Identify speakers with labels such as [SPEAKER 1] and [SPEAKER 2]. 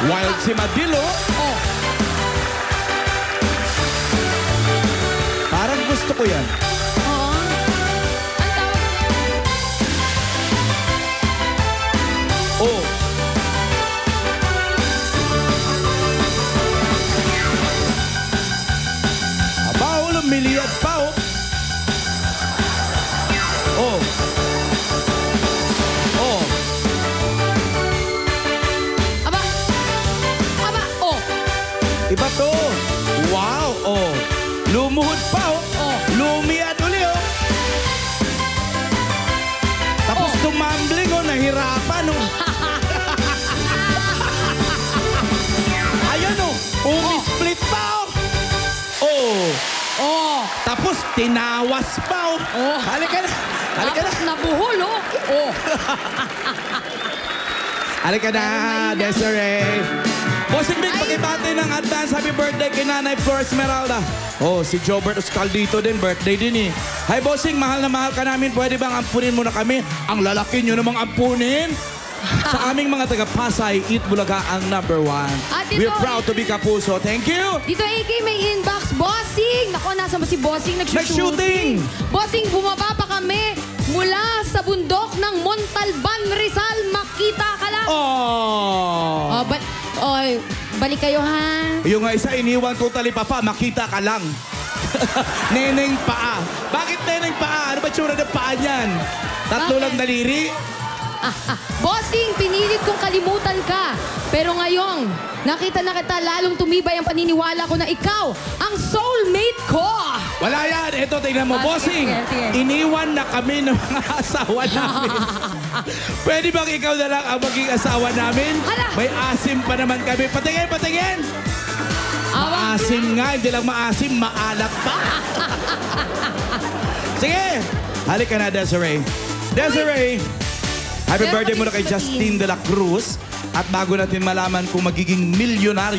[SPEAKER 1] Wild si Madilo.
[SPEAKER 2] Oh.
[SPEAKER 1] Parang gusto ko yan.
[SPEAKER 2] Oo. Ang tawag niya.
[SPEAKER 1] Oh. Abaw, lumiliyad pa, oh. Oh. Oh.
[SPEAKER 2] Aba. Aba. Oh.
[SPEAKER 1] Iba to. Wow, oh. Lumuhod pa, oh.
[SPEAKER 2] Oh.
[SPEAKER 1] Lumiad uli, oh. Tapos
[SPEAKER 2] Oh.
[SPEAKER 1] tumambling, oh. Nahirapan, oh. Ayan, oh. Umisplit pa, oh. Oh.
[SPEAKER 2] Oh.
[SPEAKER 1] Tapos tinawas pa, oh.
[SPEAKER 2] Oh.
[SPEAKER 1] Halika na. Halika na.
[SPEAKER 2] Tapos nabuhol, oh. Oh.
[SPEAKER 1] Halika na, Desiree. Bossing Big, pakibati ng advance happy birthday kay Nanay Flor Esmeralda. Oh, si Jobert Oscaldito din, birthday din eh. Hi, Bossing, mahal na mahal ka namin. Pwede bang ampunin mo na kami? Ang lalaki nyo namang ampunin. Sa aming mga taga-Pasay, Eat Bulaga ang #1.
[SPEAKER 2] At ito,
[SPEAKER 1] We're proud to be Kapuso. Thank you.
[SPEAKER 2] Dito, AK, may inbox. Bossing! Naku, nasa ba si Bossing?
[SPEAKER 1] Nag-shooting!
[SPEAKER 2] Bossing, bumaba pa kami mula sa bundok ng Montalban, Rizal. Makita ka lang.
[SPEAKER 1] Oh.
[SPEAKER 2] Balik kayo, ha?
[SPEAKER 1] Yung isa, iniwan ko talipapa, makita ka lang. Neneng paa. Bakit neneng paa? Ano ba tsura ng paa niyan? Tatlo
[SPEAKER 2] Bakit?
[SPEAKER 1] lang daliri?
[SPEAKER 2] Bossing, pinilit kong kalimutan ka. Pero ngayong, nakita na kita, lalong tumibay ang paniniwala ko na ikaw ang soulmate ko.
[SPEAKER 1] Wala yan. Ito, tingnan mo.
[SPEAKER 2] Ah,
[SPEAKER 1] Bossing,
[SPEAKER 2] sige, sige.
[SPEAKER 1] iniwan na kami ng mga asawa namin. Pwede bang ikaw na lang ang maging asawa namin?
[SPEAKER 2] Hala!
[SPEAKER 1] May asim pa naman kami. Patingin, patingin!
[SPEAKER 2] Awang
[SPEAKER 1] Maasim nga. Hindi lang maasim, maalat pa. Sige! Halika na, Desiree. Desiree! Happy
[SPEAKER 2] Meron
[SPEAKER 1] birthday
[SPEAKER 2] kami
[SPEAKER 1] muna kay
[SPEAKER 2] sasabihin.
[SPEAKER 1] Justine de la Cruz. At bago natin malaman kung magiging milyonaryo